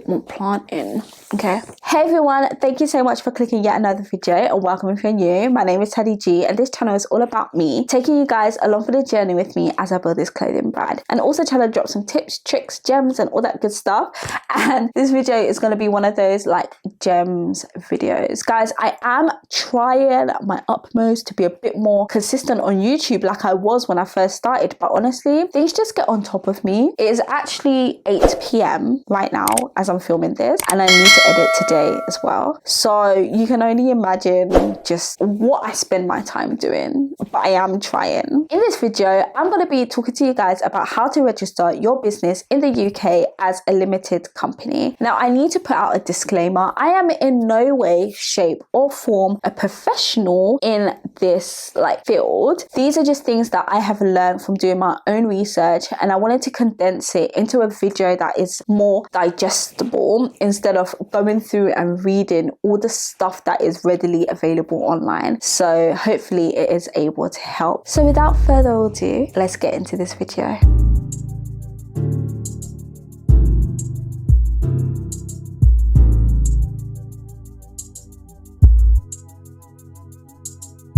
more planting. Okay. Hey everyone, thank you so much for clicking yet another video, and welcome if you're new. My name is Teddy G, and this channel is all about me taking you guys along for the journey with me as I build this clothing brand, and also trying to drop some tips, tricks, gems, and all that good stuff. And this video is going to be one of those like gems videos. Guys, I am trying my utmost to be a bit more consistent on YouTube like I was when I first started, but honestly, things just get on top of me. It is actually 8 p.m. right now as I'm filming this, and I need to edit today as well. So you can only imagine just what I spend my time doing, but I am trying. In this video, I'm going to be talking to you guys about how to register your business in the UK as a limited company. Now, I need to put out a disclaimer. I am in no way, shape, or form a professional in this field. These are just things that I have learned from doing my own research, and I wanted to condense it into a video that is more digestible instead of going through and reading all the stuff that is readily available online. So hopefully it is able to help. So without further ado, let's get into this video.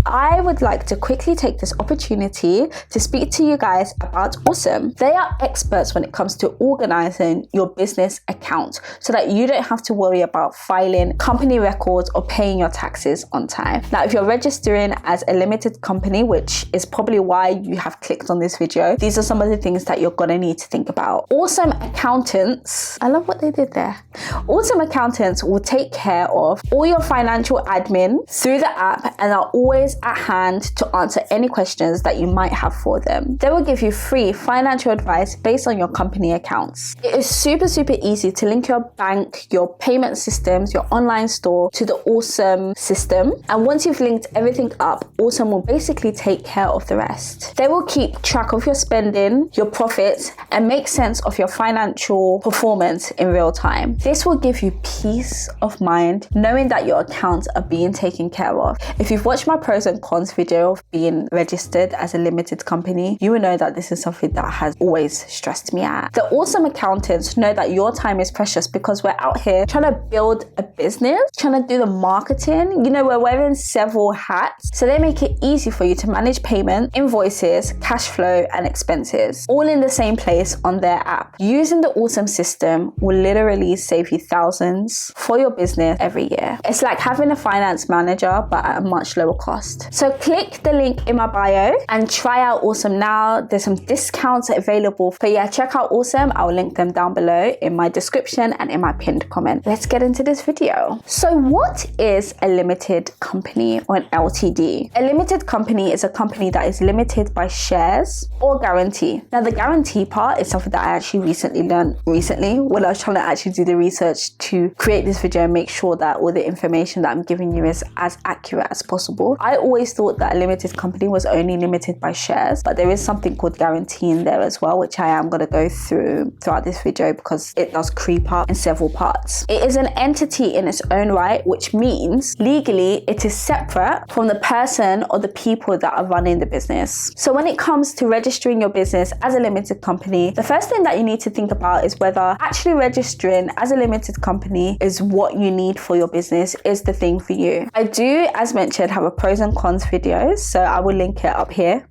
I would like to quickly take this opportunity to speak to you guys about Osome. They are experts when it comes to organizing your business account so that you don't have to worry about filing company records or paying your taxes on time. Now, if you're registering as a limited company, which is probably why you have clicked on this video, these are some of the things that you're gonna need to think about. Osome accountants, I love what they did there. Osome accountants will take care of all your financial admin through the app and are always at hand to answer any questions that you might have for them. They will give you free financial advice based on your company accounts. It is super easy to link your bank, your payment systems, your online store to the Osome system. And once you've linked everything up, Osome will basically take care of the rest. They will keep track of your spending, your profits, and make sense of your financial performance in real time. This will give you peace of mind knowing that your accounts are being taken care of. If you've watched my pros and cons video of being registered as a limited company, you will know that this is something that has always stressed me out. The Osome accountants know that your time is precious because we're out here trying to build a business, trying to do the marketing. You know, we're wearing several hats, so they make it easy for you to manage payment, invoices, cash flow, and expenses, all in the same place on their app. Using the Osome system will literally save you thousands for your business every year. It's like having a finance manager, but at a much lower cost. So click the link in my bio and try out Osome now. There's some discounts available. But yeah, check out Osome. I'll link them down below in my description and in my pinned comment. Let's get into this video. So what is a limited company or an LTD? A limited company is a company that is limited by shares or guarantee. Now the guarantee part is something that I actually learned recently when I was trying to actually do the research to create this video and make sure that all the information that I'm giving you is as accurate as possible. I always thought that a limited company was only limited by shares, but there is something called guarantee in there as well, which I am going to go throughout this video because it does creep up in several parts. It is an entity in its own right, which means legally it is separate from the person or the people that are running the business. So when it comes to registering your business as a limited company, the first thing that you need to think about is whether actually registering as a limited company is what you need for your business, is the thing for you. I do, as mentioned, have a pros and cons videos, so I will link it up here.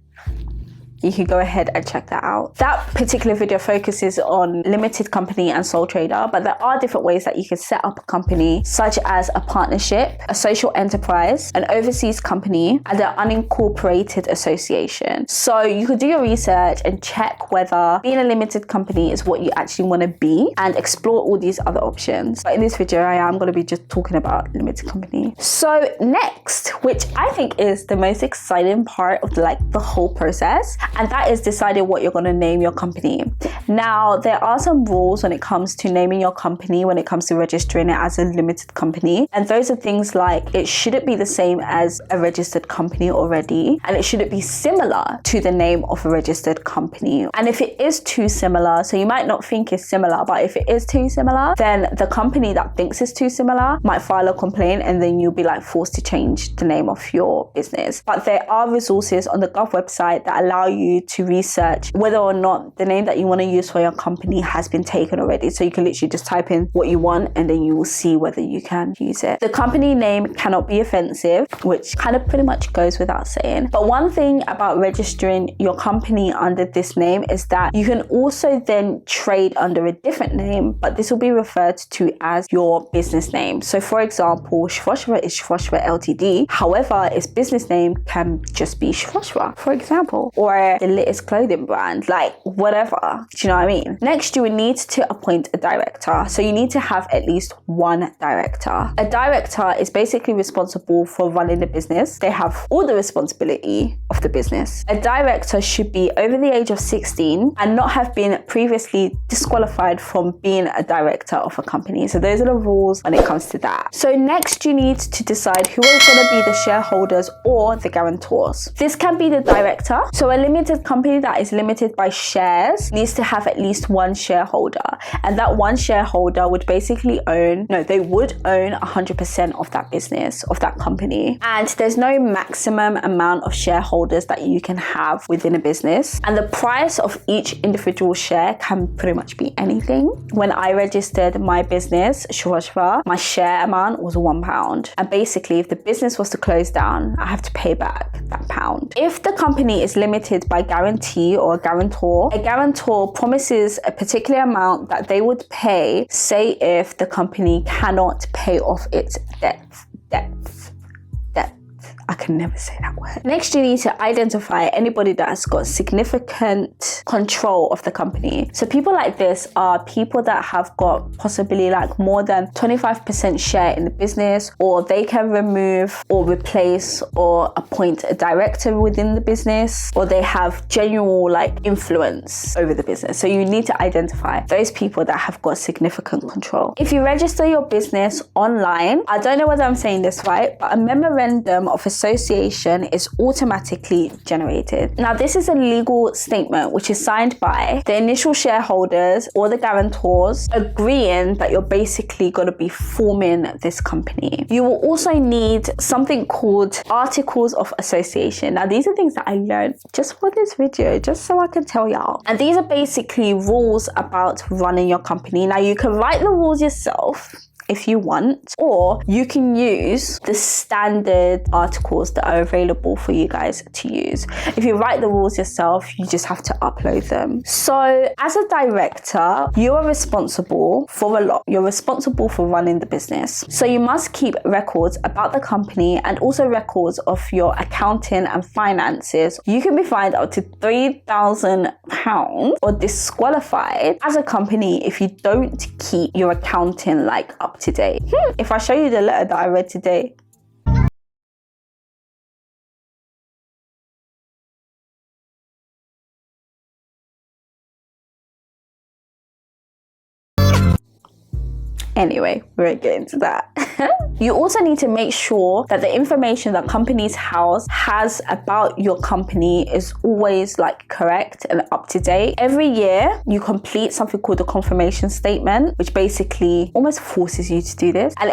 You can go ahead and check that out. That particular video focuses on limited company and sole trader, but there are different ways that you can set up a company, such as a partnership, a social enterprise, an overseas company, and an unincorporated association. So you could do your research and check whether being a limited company is what you actually want to be and explore all these other options. But in this video, I am going to be just talking about limited company. So next, which I think is the most exciting part of the whole process, and that is deciding what you're going to name your company. Now, there are some rules when it comes to naming your company, when it comes to registering it as a limited company. And those are things like it shouldn't be the same as a registered company already, and it shouldn't be similar to the name of a registered company. And if it is too similar, so you might not think it's similar, but if it is too similar, then the company that thinks it's too similar might file a complaint, and then you'll be forced to change the name of your business. But there are resources on the Gov website that allow you you to research whether or not the name that you want to use for your company has been taken already. So you can literally just type in what you want and then you will see whether you can use it. The company name cannot be offensive, which kind of pretty much goes without saying. But one thing about registering your company under this name is that you can also then trade under a different name, but this will be referred to as your business name. So for example, Shvoshva is Shvoshva Ltd. However, its business name can just be Shvoshva, for example, or the latest clothing brand, like whatever. Do you know what I mean? Next, you would need to appoint a director. So you need to have at least one director. A director is basically responsible for running the business. They have all the responsibility of the business. A director should be over the age of 16 and not have been previously disqualified from being a director of a company. So those are the rules when it comes to that. So next, you need to decide who is going to be the shareholders or the guarantors. This can be the director. So a limited company that is limited by shares needs to have at least one shareholder, and that one shareholder would basically own 100% of that business, of that company. And there's no maximum amount of shareholders that you can have within a business, and the price of each individual share can pretty much be anything. When I registered my business, Shvoshva, my share amount was £1. And basically, if the business was to close down, I have to pay back that pound. If the company is limited by guarantee or a guarantor promises a particular amount that they would pay, say if the company cannot pay off its debts. I can never say that word. Next, you need to identify anybody that has got significant control of the company. So people like this are people that have got possibly like more than 25% share in the business, or they can remove or replace or appoint a director within the business, or they have general like influence over the business. So you need to identify those people that have got significant control. If you register your business online, I don't know whether I'm saying this right, but a memorandum of association is automatically generated. Now, this is a legal statement which is signed by the initial shareholders or the guarantors agreeing that you're basically going to be forming this company. You will also need something called articles of association. Now, these are things that I learned just for this video, just so I can tell y'all. And these are basically rules about running your company. Now, you can write the rules yourself if you want, or you can use the standard articles that are available for you guys to use. If you write the rules yourself, you just have to upload them. So as a director, you are responsible for a lot. You're responsible for running the business. So you must keep records about the company and also records of your accounting and finances. You can be fined up to £3,000 or disqualified as a company if you don't keep your accounting like up to date. If I show you the letter that I read today, anyway, we won't get into that. You also need to make sure that the information that Companies House has about your company is always like correct and up to date. Every year, you complete something called a confirmation statement, which basically almost forces you to do this. And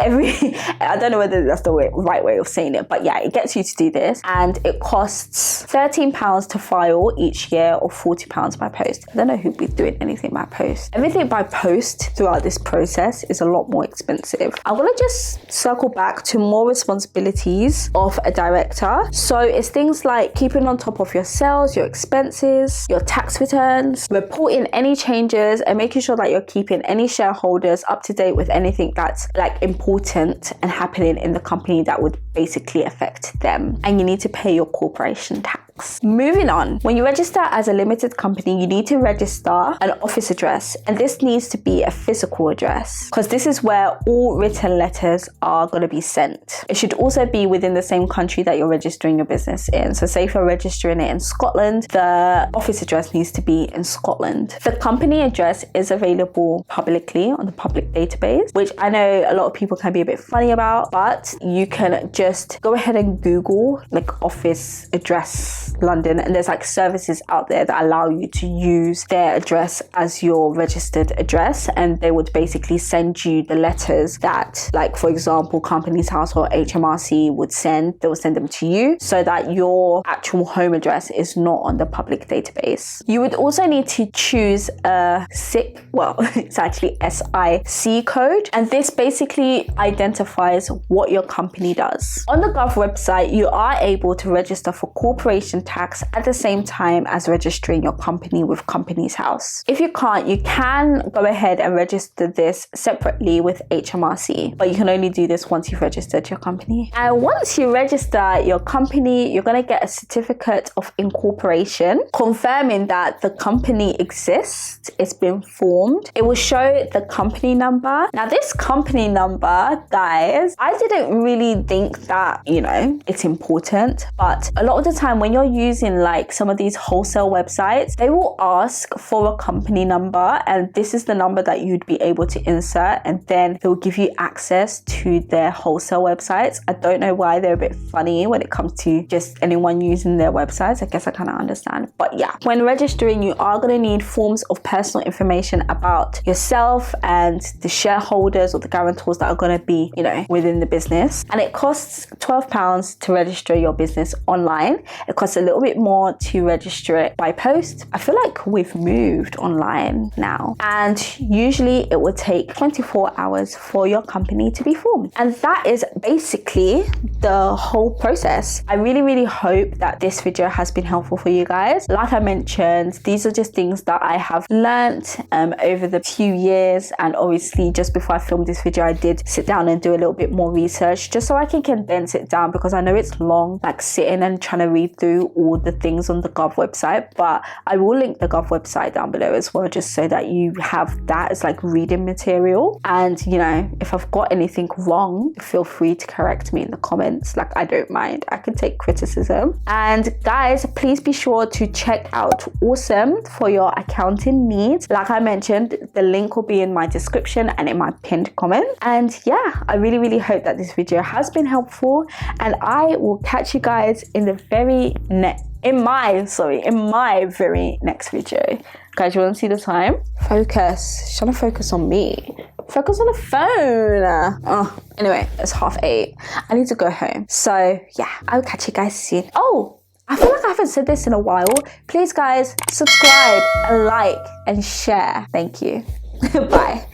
I don't know whether that's the right way of saying it, but yeah, it gets you to do this. And it costs £13 to file each year or £40 by post. I don't know who'd be doing anything by post. Everything by post throughout this process is a lot more expensive. I'm gonna just circle back to more responsibilities of a director. So it's things like keeping on top of your sales, your expenses, your tax returns, reporting any changes, and making sure that you're keeping any shareholders up to date with anything that's like important and happening in the company that would basically affect them. And you need to pay your corporation tax. Moving on, when you register as a limited company, you need to register an office address, and this needs to be a physical address because this is where all written letters are going to be sent. It should also be within the same country that you're registering your business in. So say if you're registering it in Scotland, the office address needs to be in Scotland. The company address is available publicly on the public database, which I know a lot of people can be a bit funny about, but you can just go ahead and Google like office address across London, and there's like services out there that allow you to use their address as your registered address, and they would basically send you the letters that, like, for example, Companies House or HMRC would send. They will send them to you so that your actual home address is not on the public database. You would also need to choose a SIC, well, it's actually SIC code, and this basically identifies what your company does. On the Gov website, you are able to register for corporation tax at the same time as registering your company with Companies House. If you can't, you can go ahead and register this separately with HMRC, but you can only do this once you've registered your company. And once you register your company, you're going to get a certificate of incorporation confirming that the company exists, it's been formed. It will show the company number. Now this company number, guys, I didn't really think that, you know, it's important, but a lot of the time when you're using like some of these wholesale websites, they will ask for a company number, and this is the number that you'd be able to insert, and then they'll give you access to their wholesale websites. I don't know why they're a bit funny when it comes to just anyone using their websites. I guess I kind of understand, but yeah, when registering, you are going to need forms of personal information about yourself and the shareholders or the guarantors that are going to be, you know, within the business. And it costs £12 to register your business online. It costs a little bit more to register it by post. I feel like we've moved online now, and usually it would take 24 hours for your company to be formed. And that is basically the whole process. I really hope that this video has been helpful for you guys. Like I mentioned, these are just things that I have learnt over the few years, and obviously just before I filmed this video I did sit down and do a little bit more research just so I can condense it down, because I know it's long, like sitting and trying to read through all the things on the Gov website. But I will link the Gov website down below as well, just so that you have that as like reading material. And you know, if I've got anything wrong, feel free to correct me in the comments. Like, I don't mind, I can take criticism. And guys, please be sure to check out Osome for your accounting needs. Like I mentioned, the link will be in my description and in my pinned comment. And yeah, I really hope that this video has been helpful, and I will catch you guys in the in my very next video. Guys, you want to see the time? Focus. Trying to focus on me. Focus on the phone. Anyway, it's 8:30. I need to go home. So yeah, I'll catch you guys soon. Oh, I feel like I haven't said this in a while. Please guys, subscribe and like and share. Thank you. Bye.